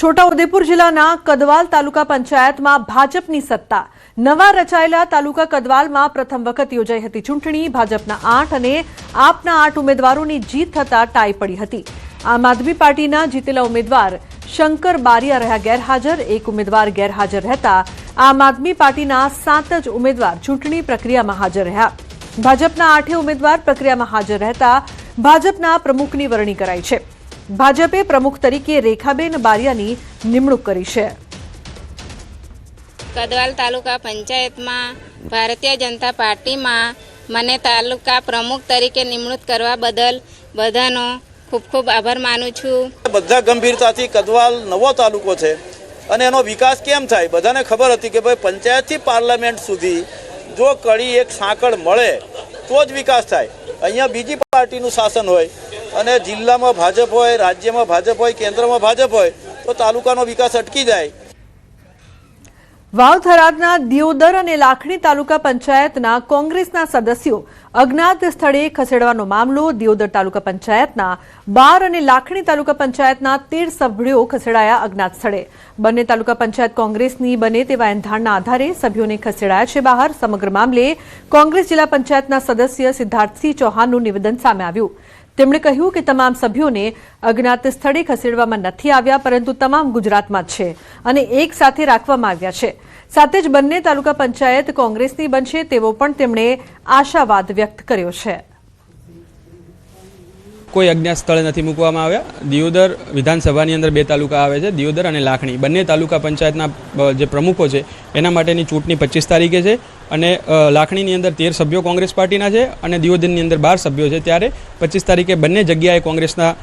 છોટાઉદેપુર જિલ્લાના કદવાલ તાલુકા પંચાયતમાં ભાજપની સત્તા। નવા રચાયેલા તાલુકા કદવાલમાં પ્રથમ વખત યોજાઈ હતી ચૂંટણી। ભાજપના 8 અને આપના 8 ઉમેદવારોની જીત થતા ટાઈ પડી હતી। આમ આદમી પાર્ટીના જીતેલા ઉમેદવાર શંકર બારિયા રહ્યા ગેરહાજર। એક ઉમેદવાર ગેરહાજર રહેતા આમ આદમી પાર્ટીના 7 જ ઉમેદવાર ચૂંટણી પ્રક્રિયામાં હાજર રહ્યા। ભાજપના 8 ઉમેદવાર પ્રક્રિયામાં હાજર રહેતા ભાજપના પ્રમુખની વરણી કરાઈ છે। ભાજપે પ્રમુખ તરીકે રેખાબેન બારિયાની નિમણૂક કરી છે। કદવાલ તાલુકા પંચાયતમાં ભારતીય જનતા પાર્ટીમાં મને તાલુકા પ્રમુખ તરીકે નિમણૂક કરવા બદલ બધાનો ખૂબ ખૂબ આભાર માનું છું। બધા ગંભીરતાથી કદવાલ નવો તાલુકો છે અને એનો વિકાસ કેમ થાય બધાને ખબર હતી કે ભાઈ પંચાયતથી પાર્લામેન્ટ સુધી જો કડી એક સાંકળ મળે તો જ વિકાસ થાય। અહીંયા બીજી પાર્ટીનું શાસન હોય અને જિલ્લામાં ભાજપ હોય, રાજ્યમાં ભાજપ હોય, કેન્દ્રમાં ભાજપ હોય તો તાલુકાનો વિકાસ અટકી જાય। વાવ થરાદના દિયોદર અને લાખણી તાલુકા પંચાયતના કોંગ્રેસના સદસ્યો અજ્ઞાત સ્થળે ખસેડવાનો મામલો। દિયોદર તાલુકા પંચાયતના 12 અને લાખણી તાલુકા પંચાયતના 13 સભ્યો ખસેડાયા અજ્ઞાત સ્થળે। બંને તાલુકા પંચાયત કોંગ્રેસની બને તેવા એંધાણના આધારે સભ્યોને ખસેડાયા છે બહાર। સમગ્ર મામલે કોંગ્રેસ જિલ્લા પંચાયતના સદસ્ય સિદ્ધાર્થસિંહ ચૌહાણનું નિવેદન સામે આવ્યું। તેમણે કહ્યું કે તમામ સભ્યોને અજ્ઞાત સ્થળે ખસેડવામાં નથી આવ્યા, પરંતુ તમામ ગુજરાતમાં જ છે અને એક સાથે રાખવામાં આવ્યા છે। સાથે જ બંને તાલુકા પંચાયત કોંગ્રેસની બનશે તેવો પણ તેમણે આશાવાદ વ્યક્ત કર્યો છે। કોઈ અજ્ઞાત સ્થળે નથી મૂકવામાં આવ્યા। દિયોદર વિધાનસભાની અંદર 2 તાલુકા આવે છે, દિયોદર અને લાખણી। બંને તાલુકા પંચાયતના જે પ્રમુખો છે એના માટેની ચૂંટણી 25 તારીખે છે અને લાખણીની અંદર 13 સભ્યો કોંગ્રેસ પાર્ટીના છે અને દિયોદરની અંદર 12 સભ્યો છે। ત્યારે 25 તારીખે બંને જગ્યાએ કોંગ્રેસના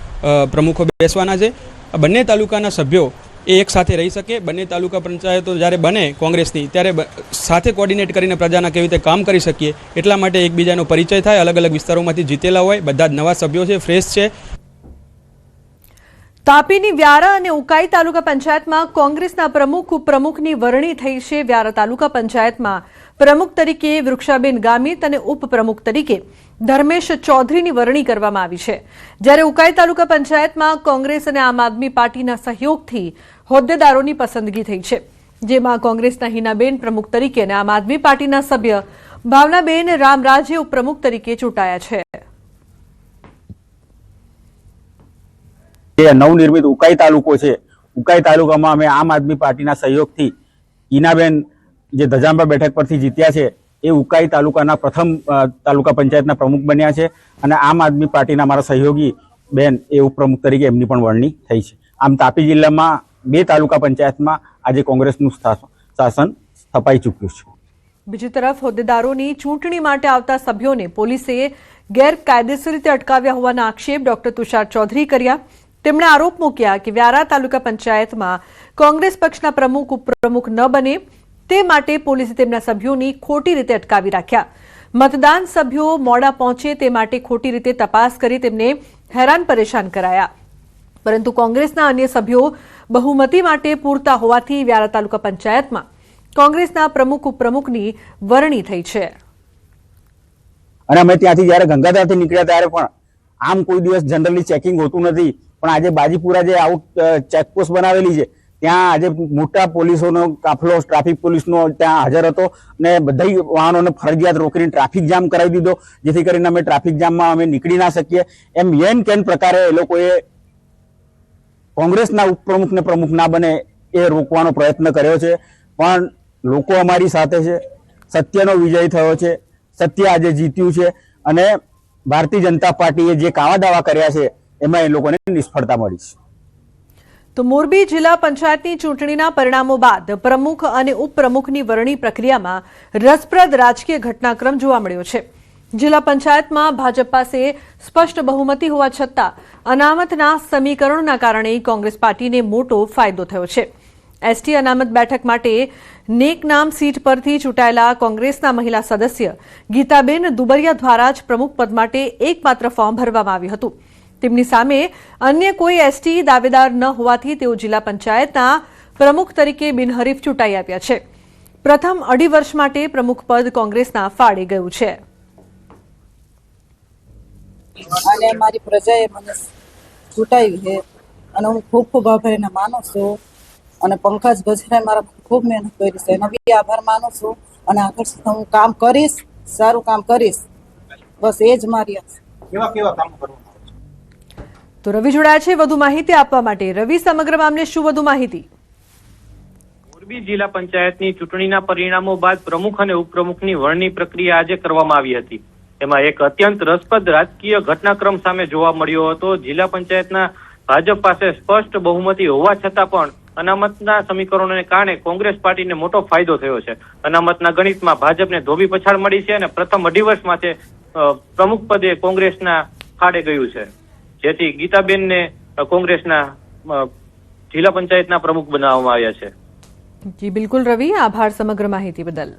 પ્રમુખો બેસવાના છે। બંને તાલુકાના સભ્યો એ એક સાથે રહી શકે। બંને તાલુકા પંચાયતો જ્યારે બને કોંગ્રેસની ત્યારે સાથે કોર્ડિનેટ કરીને પ્રજાના કેવી રીતે કામ કરી શકીએ એટલા માટે એકબીજાનો પરિચય થાય। અલગ અલગ વિસ્તારોમાંથી જીતેલા હોય, બધા જ નવા સભ્યો છે, ફ્રેશ છે। તાપીની વ્યારા અને ઉકાઈ તાલુકા પંચાયતમાં કોંગ્રેસના પ્રમુખ ઉપપ્રમુખની વરણી થઈ છે। વ્યારા તાલુકા પંચાયતમાં પ્રમુખ તરીકે વૃક્ષાબેન ગામિત અને ઉપપ્રમુખ તરીકે ધર્મેશ ચૌધરીની વરણી કરવામાં આવી છે। જ્યારે ઉકાઈ તાલુકા પંચાયતમાં કોંગ્રેસ અને આમ આદમી પાર્ટીના સહયોગથી હોદ્દેદારોની પસંદગી થઈ છે, જેમાં કોંગ્રેસના હિનાબેન પ્રમુખ તરીકે અને આમ આદમી પાર્ટીના સભ્ય ભાવનાબેન રામરાજે ઉપપ્રમુખ તરીકે ચૂંટાયા છે। નવનિર્મિત ઉકાઈ તાલુકો છે, ઉકાઈ તાલુકામાં અમે આમ આદમી પાર્ટીના સહયોગથી હિનાબેન જે ધજાંબા બેઠક પરથી જીત્યા છે એ ઉકાઈ તાલુકાના પ્રથમ તાલુકા પંચાયતના પ્રમુખ બન્યા છે અને આમ આદમી પાર્ટીના મારા સહયોગી બેન એ ઉપપ્રમુખ તરીકે એમની પણ વરણી થઈ છે। આમ તાપી જિલ્લામાં 2 તાલુકા પંચાયતમાં આજે કોંગ્રેસનું શાસન સ્થપાઈ ચૂક્યું છે। બીજી તરફ હોદ્દેદારોની ચૂંટણી માટે આવતા સભ્યોને પોલીસે ગેરકાયદેસર રીતે અટકાવ્યા હોવાના આક્ષેપ ડોક્ટર તુષાર ચૌધરી કર્યા। તેમણે આરોપ મૂક્યા કે વ્યારા તાલુકા પંચાયતમાં કોંગ્રેસ પક્ષના પ્રમુખ ઉપપ્રમુખ ન બને તે માટે પોલીસે તેમના સભ્યોની ખોટી રીતે અટકાવી રાખ્યા। મતદાન સભ્યો મોડા પહોંચે તે માટે ખોટી રીતે તપાસ કરી તેમને હેરાન પરેશાન કરાયા, પરંતુ કોંગ્રેસના અન્ય સભ્યો બહુમતી માટે પૂરતા હોવાથી વ્યારા તાલુકા પંચાયતમાં કોંગ્રેસના પ્રમુખ ઉપપ્રમુખની વરણી થઈ છે। અને અમે ત્યાંથી જ્યારે ગંગાધરથી નીકળ્યા ત્યારે પણ આમ કોઈ દિવસ જનરલી ચેકિંગ હોતું નથી, પણ આજે બાજીપુરા જે આઉટ ચેકપોસ્ટ બનાવેલી છે ત્યાં આજે મોટા પોલીસોનો કાફલો, ટ્રાફિક પોલીસનો ત્યાં હાજર હતો અને બધા વાહનોને ફરજિયાત રોકીને ટ્રાફિક જામ કરાવી દીધો, જેથી કરીને અમે ટ્રાફિક જામમાં અમે નીકળી ના શકીએ। એમ યેન કેન પ્રકારે એ લોકોએ કોંગ્રેસના ઉપપ્રમુખને પ્રમુખ ના બને એ રોકવાનો પ્રયત્ન કર્યો છે, પણ લોકો અમારી સાથે છે। સત્યનો વિજય થયો છે, સત્ય આજે જીત્યું છે અને ભારતીય જનતા પાર્ટીએ જે કાવા દાવા કર્યા છે એમાં એ લોકોને નિષ્ફળતા મળી છે। તો મોરબી જિલ્લા પંચાયતની ચૂંટણીના પરિણામો બાદ પ્રમુખ અને ઉપપ્રમુખની વરણી પ્રક્રિયામાં રસપ્રદ રાજકીય ઘટનાક્રમ જોવા મળ્યો છે। જિલ્લા પંચાયતમાં ભાજપ પાસે સ્પષ્ટ બહુમતી હોવા છતાં અનામતના સમીકરણોના કારણે કોંગ્રેસ પાર્ટીને મોટો ફાયદો થયો છે। એસટી અનામત બેઠક માટે નેકનામ સીટ પરથી ચૂંટાયેલા કોંગ્રેસના મહિલા સદસ્ય ગીતાબેન દુબરિયા દ્વારા જ પ્રમુખ પદ માટે એકમાત્ર ફોર્મ ભરવામાં આવ્યું હતું। તેમની સામે અન્ય કોઈ એસટી દાવેદાર ન હોવાથી તેઓ જિલ્લા પંચાયતના પ્રમુખ તરીકે બિનહરીફ ચૂંટાઈ આવ્યા છે। પ્રથમ 2.5 વર્ષ માટે પ્રમુખ પદ કોંગ્રેસના ફાળે ગયું છે। અને અમારી પ્રજાએ મને ચૂંટાવી છે અને હું ખૂબ ખૂબ આભાર એને માનું છું. અને પંકજ ગજરાએ મારા ખૂબ મહેનત કરી છે, એનો બી આભાર માનું છું. અને આગળ હું કામ કરીશ, સારું કામ કરીશ, બસ એ જ મારી આશા. કેવા કેવા કામો કરવા? તો રવિ જોડાયા છે વધુ માહિતી આપવા માટે. રવિ, સમગ્ર મામલે શું વધુ માહિતી? મોરબી જિલ્લા પંચાયતની ચૂંટણીના પરિણામો બાદ પ્રમુખ અને ઉપપ્રમુખની વરણી પ્રક્રિયા આજે કરવામાં આવી હતી. એમાં એક અત્યંત રસપ્રદ રાજકીય ઘટનાક્રમ સામે જોવા મળ્યો હતો. જિલ્લા પંચાયતના ભાજપ પાસે સ્પષ્ટ બહુમતી હોવા છતાં પણ અનામતના સમીકરણોને કારણે કોંગ્રેસ પાર્ટીને મોટો ફાયદો થયો છે. અનામતના ગણિતમાં ભાજપને ધોબી પછાડ મળી છે અને પ્રથમ 2.5 વર્ષમાં તે પ્રમુખ પદે કોંગ્રેસના ફાળે ગયું છે, જેથી ગીતાબેનને કોંગ્રેસના જિલ્લા પંચાયતના પ્રમુખ બનાવવામાં આવ્યા છે. જી બિલકુલ રવિ, આભાર સમગ્ર માહિતી બદલ.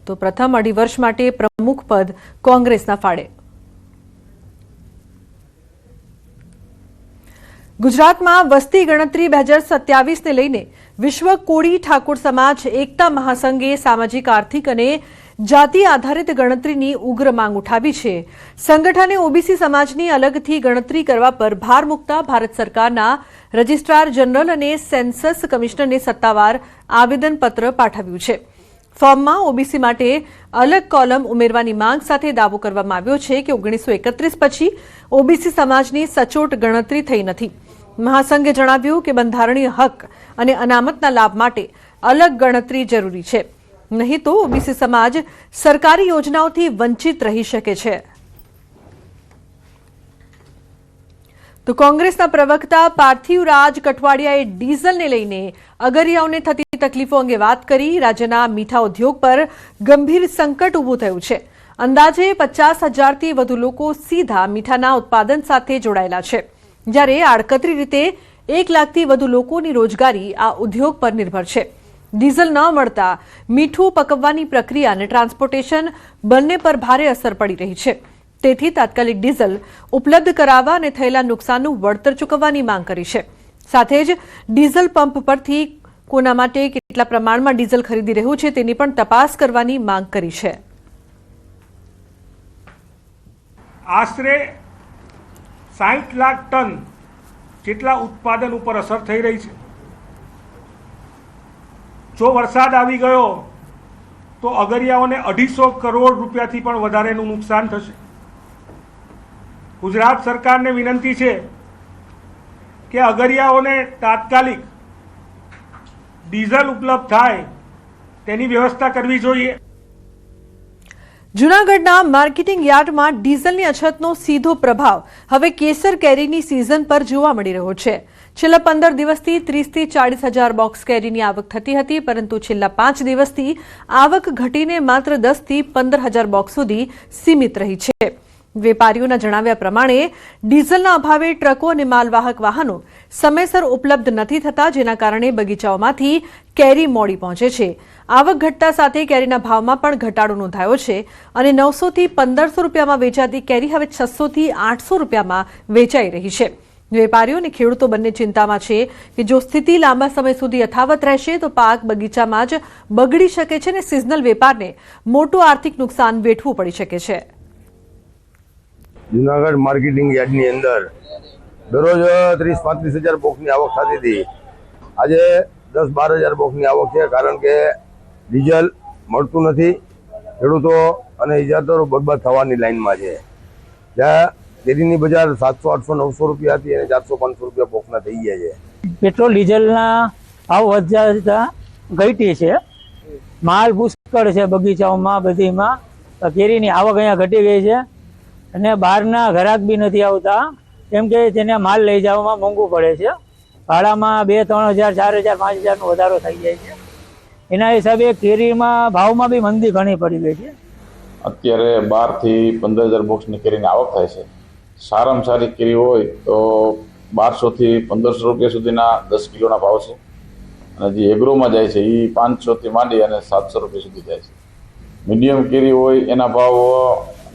તો પ્રથમ 2.5 વર્ષ માટે પ્રમુખ પદ કોંગ્રેસના ફાળે. ગુજરાતમાં વસ્તી ગણતરી 2027ને લઈને વિશ્વ કોળી ઠાકોર સમાજ એકતા મહાસંઘે સામાજિક આર્થિક અને જાતિ આધારિત ગણતરીની ઉગ્ર માંગ ઉઠાવી છે. સંગઠને ઓબીસી સમાજની અલગથી ગણતરી કરવા પર ભાર મૂકતા ભારત સરકારના રજિસ્ટ્રાર જનરલ અને સેન્સસ કમિશનરને સત્તાવાર આવેદનપત્ર પાઠવ્યું છે. ફોર્મમાં ઓબીસી માટે અલગ કોલમ ઉમેરવાની માંગ સાથે દાવો કરવામાં આવ્યો છે કે 1931 પછી ઓબીસી સમાજની સચોટ ગણતરી થઈ નથી. મહાસંઘે જણાવ્યું કે બંધારણીય હક અને અનામતના લાભ માટે અલગ ગણતરી જરૂરી છે, નહીં તો ઓબીસી સમાજ સરકારી યોજનાઓથી વંચિત રહી શકે છે. તો કોંગ્રેસના પ્રવક્તા પાર્થિવરાજ કઠવાડિયાએ ડીઝલને લઈને અગરિયાઓને થતી તકલીફો અંગે વાત કરી. રાજ્યના મીઠા ઉદ્યોગ પર ગંભીર સંકટ ઊભું થયું છે. અંદાજે 50,000થી વધુ લોકો સીધા મીઠાના ઉત્પાદન સાથે જોડાયેલા છે, જ્યારે આડકતરી રીતે 1 લાખથી વધુ લોકોની રોજગારી આ ઉદ્યોગ પર નિર્ભર છે. ડીઝલ ન મળતા મીઠું પકવવાની પ્રક્રિયા અને ટ્રાન્સપોર્ટેશન બંને પર ભારે અસર પડી રહી છે. તેથી તાત્કાલિક ડીઝલ ઉપલબ્ધ કરાવવા અને થયેલા નુકસાનનું વળતર ચૂકવવાની માંગ કરી છે. સાથે જ ડીઝલ પંપ પરથી કોના માટે કેટલા પ્રમાણમાં ડીઝલ ખરીદી રહ્યું છે તેની પણ તપાસ કરવાની માંગ કરી છે. આશરે 60 લાખ ટન જેટલા ઉત્પાદન ઉપર અસર થઈ રહી છે. જો વરસાદ આવી ગયો તો અગરિયાઓને 250 કરોડ રૂપિયાથી પણ વધારેનું નુકસાન થશે. ગુજરાત સરકારને વિનંતી છે કે અગરિયાઓને તાત્કાલિક ડીઝલ ઉપલબ્ધ થાય તેની વ્યવસ્થા કરવી જોઈએ. જૂનાગઢના માર્કેટિંગ યાર્ડમાં ડીઝલની અછતનો સીધો પ્રભાવ હવે કેસર કેરીની સિઝન પર જોવા મળી રહ્યો છે. છેલ્લા 15 દિવસથી 30,000થી 40,000 બોક્સ કેરીની આવક થતી હતી, પરંતુ છેલ્લા 5 દિવસથી આવક ઘટીને માત્ર 10,000થી 15,000 બોક્સ સુધી સીમિત રહી છે. વેપારીઓના જણાવ્યા પ્રમાણે ડીઝલના અભાવે ટ્રકો અને માલવાહક વાહનો સમયસર ઉપલબ્ધ નથી થતા, જેના કારણે બગીચાઓમાંથી કેરી મોડી પહોંચે છે. આવક ઘટતા સાથે કેરીના ભાવમાં પણ ઘટાડો નોંધાયો છે અને 900થી 1,500 રૂપિયામાં વેચાતી કેરી હવે 600થી 800 રૂપિયામાં વેચાઈ રહી છે. વેપારીઓ અને ખેડૂતો બંને ચિંતામાં છે કે જો સ્થિતિ લાંબા સમય સુધી યથાવત રહેશે તો પાક બગીચામાં જ બગડી શકે છે અને સિઝનલ વેપારને મોટું આર્થિક નુકસાન વેઠવું પડી શકે છે. જુનાગઢ માર્કેટિંગ યાર્ડની અંદર દરરોજ 30-35 હજાર બોક્સની આવક થતી હતી. આજે 10-12 હજાર બોક્સની આવક છે, કારણ કે ડીઝલ મળતું નથી. ખેડૂતો અને ઇજારદારો બરબાદ થવાની લાઈનમાં છે. જ્યાં કેરીની બજાર 700-800-900 રૂપિયા હતી અને 400-500 રૂપિયા બોક્સના થઈ ગયા છે. પેટ્રોલ ડીઝલના ભાવ વધતા ઘટી છે. માલ પુષ્કળ છે બગીચાઓમાં, બધીમાં કેરીની આવક અહીંયા ઘટી ગઈ છે અને બહારના ગ્રાહક બી નથી આવતા, કેમ કે તેને માલ લઈ જવામાં મોંઘું પડે છે. ભાડામાં 2-3 હજાર, 4 હજાર, 5 હજારનો વધારો થઈ જાય છે. એના હિસાબે કેરીમાં ભાવમાં બી મંદી ઘણી પડી ગઈ છે. અત્યારે 12,000થી 15,000 બોક્સની કેરીની આવક થાય છે. સારામાં સારી કેરી હોય તો 1,200થી 1,500 રૂપિયા સુધીના 10 કિલોના ભાવ છે, અને જે એગ્રોમાં જાય છે એ 500થી માંડી અને 700 રૂપિયા સુધી જાય છે. મીડિયમ કેરી હોય એના ભાવ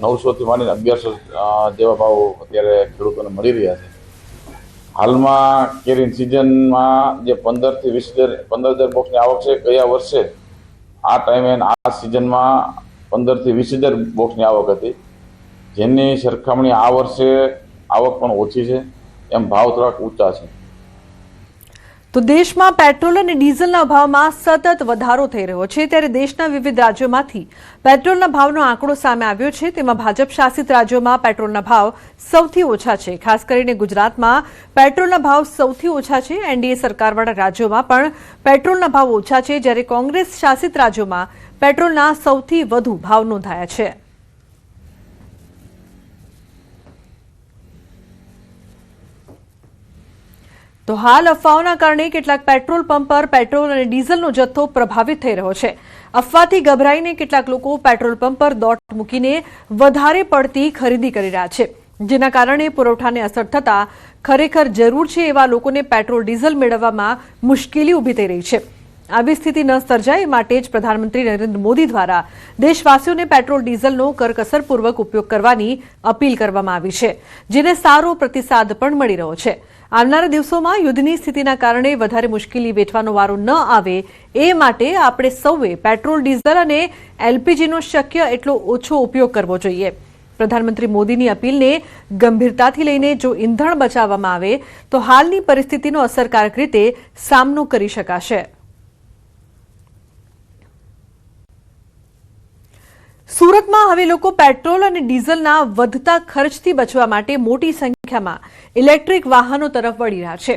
900થી માંડીને 1100 જેવા ભાવ અત્યારે ખેડૂતોને મળી રહ્યા છે. હાલમાં કેરીની સિઝનમાં જે 15,000થી 20,000 બોક્સની આવક છે, ગયા વર્ષે આ ટાઈમે આ સિઝનમાં 15,000થી 20,000 બોક્સની આવક હતી, જેની સરખામણી આ વર્ષે આવક પણ ઓછી છે, એમ ભાવ થોડાક ઊંચા છે. તો દેશમાં પેટ્રોલ અને ડીઝલના ભાવમાં સતત વધારો થઈ રહ્યો છે, ત્યારે દેશના વિવિધ રાજ્યોમાંથી પેટ્રોલના ભાવનો આંકડો સામે આવ્યો છે. તેમાં ભાજપ શાસિત રાજ્યોમાં પેટ્રોલના ભાવ સૌથી ઓછા છે. ખાસ કરીને ગુજરાતમાં પેટ્રોલના ભાવ સૌથી ઓછા છે. એનડીએ સરકારવાળા રાજ્યોમાં પણ પેટ્રોલના ભાવ ઓછા છે, જ્યારે કોંગ્રેસ શાસિત રાજ્યોમાં પેટ્રોલના સૌથી વધુ ભાવ નોંધાયા છે. તો હાલ અફવાઓના કારણે કેટલાક પેટ્રોલ પંપ પર પેટ્રોલ અને ડીઝલનો જથ્થો પ્રભાવિત થઈ રહ્યો છે. અફવાથી ગભરાઈને કેટલાક લોકો પેટ્રોલ પંપ પર દોટ મૂકીને વધારે પડતી ખરીદી કરી રહ્યા છે, જેના કારણે પુરવઠાને અસર થતા ખરેખર જરૂર છે એવા લોકોને પેટ્રોલ ડીઝલ મેળવવામાં મુશ્કેલી ઊભી થઈ રહી છે. આવી સ્થિતિ ન સર્જાય એ માટે જ પ્રધાનમંત્રી નરેન્દ્ર મોદી દ્વારા દેશવાસીઓને પેટ્રોલ ડીઝલનો કરકસરપૂર્વક ઉપયોગ કરવાની અપીલ કરવામાં આવી છે, જેને સારો પ્રતિસાદ પણ મળી રહ્યો છે. આવનારા દિવસોમાં યુદ્ધની સ્થિતિના કારણે વધારે મુશ્કેલી વેઠવાનો વારો ન આવે એ માટે આપણે સૌએ પેટ્રોલ ડીઝલ અને એલપીજીનો શક્ય એટલો ઓછો ઉપયોગ કરવો જોઈએ. પ્રધાનમંત્રી મોદીની અપીલને ગંભીરતાથી લઈને જો ઈંધણ બચાવવામાં આવે તો હાલની પરિસ્થિતિનો અસરકારક રીતે સામનો કરી શકાશે. સુરતમાં હવે લોકો પેટ્રોલ અને ડીઝલના વધતા ખર્ચથી બચવા માટે મોટી સંખ્યામાં ઇલેક્ટ્રિક વાહનો તરફ વળી રહ્યા છે.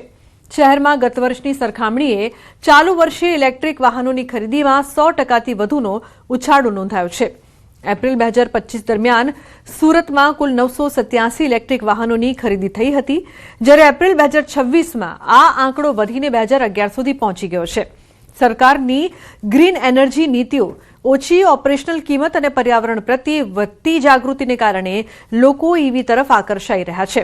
શહેરમાં ગત વર્ષની સરખામણીએ ચાલુ વર્ષે ઇલેક્ટ્રિક વાહનોની ખરીદીમાં 100%થી વધુનો ઉછાળો નોંધાયો છે. એપ્રિલ 2025 દરમિયાન સુરતમાં કુલ 987 ઇલેક્ટ્રિક વાહનોની ખરીદી થઈ હતી, જ્યારે એપ્રિલ 2026માં આ આંકડો વધીને 2011 સુધી પહોંચી ગયો છે. સરકારની ગ્રીન એનર્જી નીતિઓ, ઓછી ઓપરેશનલ કિંમત અને પર્યાવરણ પ્રત્યે વધતી જાગૃતિને કારણે લોકો ઈવી તરફ આકર્ષાઈ રહ્યા છે.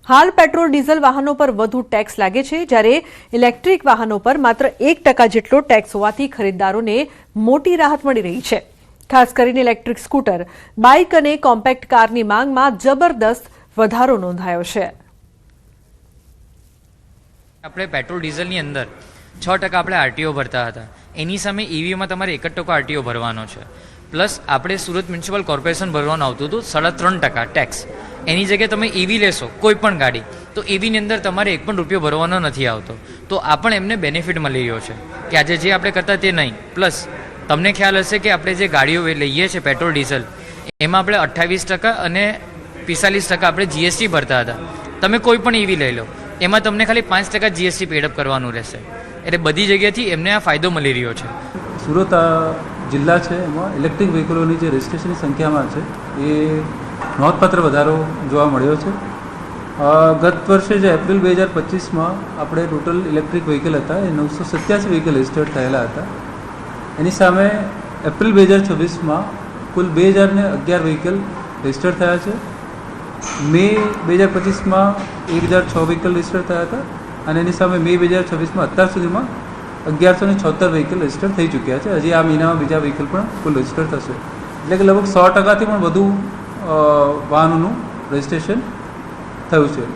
હાલ પેટ્રોલ ડીઝલ વાહનો પર વધુ ટેક્સ લાગે છે, જ્યારે ઇલેક્ટ્રિક વાહનો પર માત્ર 1% જેટલો ટેક્સ હોવાથી ખરીદદારોને મોટી રાહત મળી રહી છે. ખાસ કરીને ઇલેક્ટ્રિક સ્કૂટર, બાઇક અને કોમ્પેક્ટ કારની માંગમાં જબરદસ્ત વધારો નોંધાયો છે. આપણે પેટ્રોલ ડીઝલની અંદર 6% આપણે આરટીઓ ભરતા હતા, એની સામે ઈવીમાં તમારે 1% આરટીઓ ભરવાનો છે. પ્લસ આપણે સુરત મ્યુનિસિપલ કોર્પોરેશન ભરવાનું આવતું હતું 3.5% ટેક્સ. એની જગ્યાએ તમે ઈવી લેશો કોઈ પણ ગાડી, તો ઈવીની અંદર તમારે 1 પણ રૂપિયો ભરવાનો નથી આવતો. તો આ પણ એમને બેનિફિટ મળી રહ્યો છે કે આજે જે આપણે કરતા તે નહીં. પ્લસ તમને ખ્યાલ હશે કે આપણે જે ગાડીઓ લઈએ છીએ પેટ્રોલ ડીઝલ, એમાં આપણે 28% અને 45% આપણે જીએસટી ભરતા હતા. તમે કોઈ પણ ઈવી લઈ લો, એમાં તમને ખાલી 5% જીએસટી પેડઅપ કરવાનું રહેશે. એટલે બધી જગ્યાથી એમને આ ફાયદો મળી રહ્યો છે. સુરત જિલ્લા છે, એમાં ઇલેક્ટ્રિક વ્હીકલોની જે રજિસ્ટ્રેશનની સંખ્યામાં છે એ નોંધપાત્ર વધારો જોવા મળ્યો છે. ગત વર્ષે જે એપ્રિલ 2025માં આપણે ટોટલ ઇલેક્ટ્રિક વ્હીકલ હતા એ 987 વ્હીકલ રજિસ્ટર્ડ થયેલા હતા. એની સામે એપ્રિલ 2026માં કુલ 2011 વ્હીકલ રજિસ્ટર્ડ થયા છે. મે 2025માં 1006 વ્હીકલ રજિસ્ટર્ડ થયા હતા અને એની સામે મે 2026માં અત્યાર સુધીમાં 1176 વ્હીકલ રજિસ્ટર થઈ ચૂક્યા છે. હજી આ મહિનામાં બીજા વ્હીકલ પણ કુલ રજિસ્ટર થશે, એટલે કે લગભગ 100%થી પણ વધુ વાહનોનું રજિસ્ટ્રેશન થયું છે.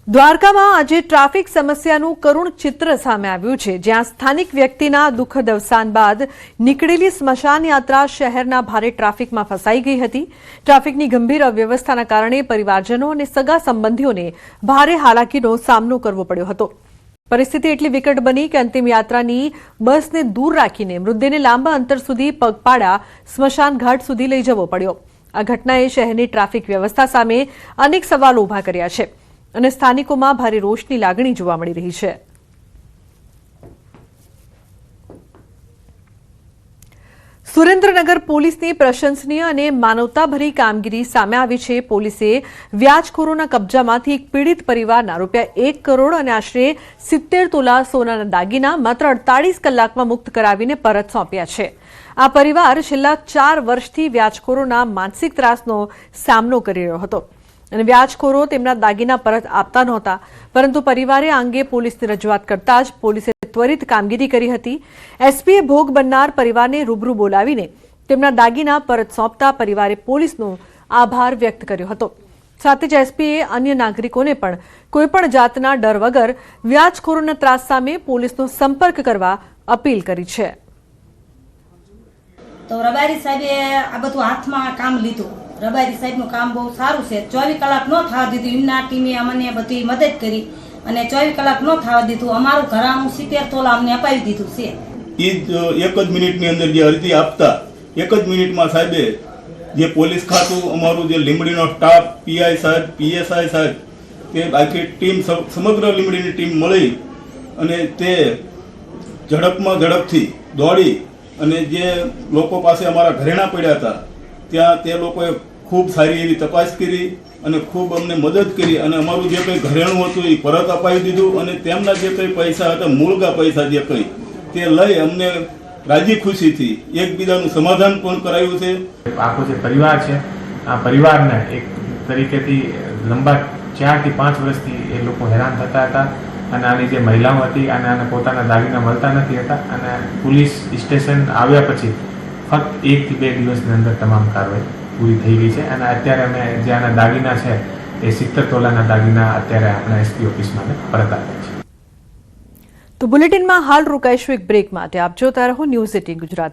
દ્વારકામાં આજે ટ્રાફિક સમસ્યાનું કરુણ ચિત્ર સામે આવ્યું છે, જ્યાં સ્થાનિક વ્યક્તિના દુઃખદ અવસાન બાદ નીકળેલી સ્મશાન યાત્રા શહેરના ભારે ટ્રાફિકમાં ફસાઈ ગઈ હતી. ટ્રાફિકની ગંભીર અવ્યવસ્થાના કારણે પરિવારજનો અને સગા સંબંધીઓને ભારે હાલાકીનો સામનો કરવો પડ્યો હતો. પરિસ્થિતિ એટલી વિકટ બની કે અંતિમ યાત્રાની બસને દૂર રાખીને મૃતદેહને લાંબા અંતર સુધી પગપાળા સ્મશાન ઘાટ સુધી લઈ જવો પડ્યો. આ ઘટનાએ શહેરની ટ્રાફિક વ્યવસ્થા સામે અનેક સવાલો ઉભા કર્યા છે અને સ્થાનિકોમાં ભારે રોષની લાગણી જોવા મળી રહી છે. સુરેન્દ્રનગર પોલીસની પ્રશંસનીય અને માનવતાભરી કામગીરી સામે આવી છે. પોલીસે વ્યાજખોરોના કબજામાંથી એક પીડિત પરિવારના ₹1 કરોડ અને આશરે 70 તોલા સોનાના દાગીના માત્ર 48 કલાકમાં મુક્ત કરાવીને પરત સોંપ્યા છે. આ પરિવાર છેલ્લા 4 વર્ષથી વ્યાજખોરોના માનસિક ત્રાસનો સામનો કરી રહ્યો હતો અને વ્યાજખોરો તેમના દાગીના પરત આપતા નહોતા, પરંતુ પરિવારે આ અંગે પોલીસને રજૂઆત કરતા જ પોલીસે ત્વરિત કામગીરી કરી હતી. એસપીએ ભોગ બનનાર પરિવારને રૂબરૂ બોલાવીને તેમના દાગીના પરત સોંપતા પરિવારે પોલીસનો આભાર વ્યક્ત કર્યો હતો. સાથે જ એસપીએ અન્ય નાગરિકોને પણ કોઈપણ જાતના ડર વગર વ્યાજખોરોના ત્રાસ સામે પોલીસનો સંપર્ક કરવા અપીલ કરી છે. તો રબારી સાહેબે આ બધું હાથમાં કામ લીધું. રબારી સાહેબનું કામ બહુ સારું છે. 24 કલાક ન થવા દીધું. એમના ટીમે અમને બધી મદદ કરી અને 24 કલાક ન થવા દીધું. અમારું ઘરાણું 70 તોલા અમને અપાવી દીધું છે. એ જ એક જ મિનિટની અંદર જે અરજી આપતા એક જ મિનિટમાં સાહેબે જે પોલીસ ખાતું અમારું જે લીંબડીનો સ્ટાફ પીઆઈ સાહેબ પીએસઆઈ સાહેબ તે આખી ટીમ સમગ્ર લીંબડીની ટીમ મળી અને તે ઝડપથી દોડી અને જે લોકો પાસે અમારા ઘરેણા પડ્યા હતા ત્યાં તે લોકોએ ખૂબ સારી એવી તપાસ કરી અને ખૂબ અમને મદદ કરી અને અમારું જે કંઈ ઘરેણું હતું એ પરત અપાવી દીધું અને તેમના જે કંઈ પૈસા હતા મૂળગા પૈસા જે કંઈ તે લઈ અમને રાજી ખુશીથી એકબીજાનું સમાધાન પણ કરાયું છે. આખો જે પરિવાર છે આ પરિવારને એક તરીકેથી લંબા 4 થી 5 વર્ષથી એ લોકો હેરાન થતા હતા અને આની જે મહિલાઓ હતી અને આને પોતાના દાગીના મળતા નથી હતા અને પોલીસ સ્ટેશન આવ્યા પછી ફક્ત 1 થી 2 દિવસની અંદર તમામ કાર્યવાહી પૂરી થઈ ગઈ છે અને અત્યારે અમે જે આના દાગીના છે એ 70 તોલાના દાગીના અત્યારે આપણા એસપી ઓફિસમાં પરત આપ્યા છે. તો બુલેટિનમાં હાલ રોકાઈશું એક બ્રેક માટે. આપ જોતા રહો ન્યૂઝ 18 ગુજરાત.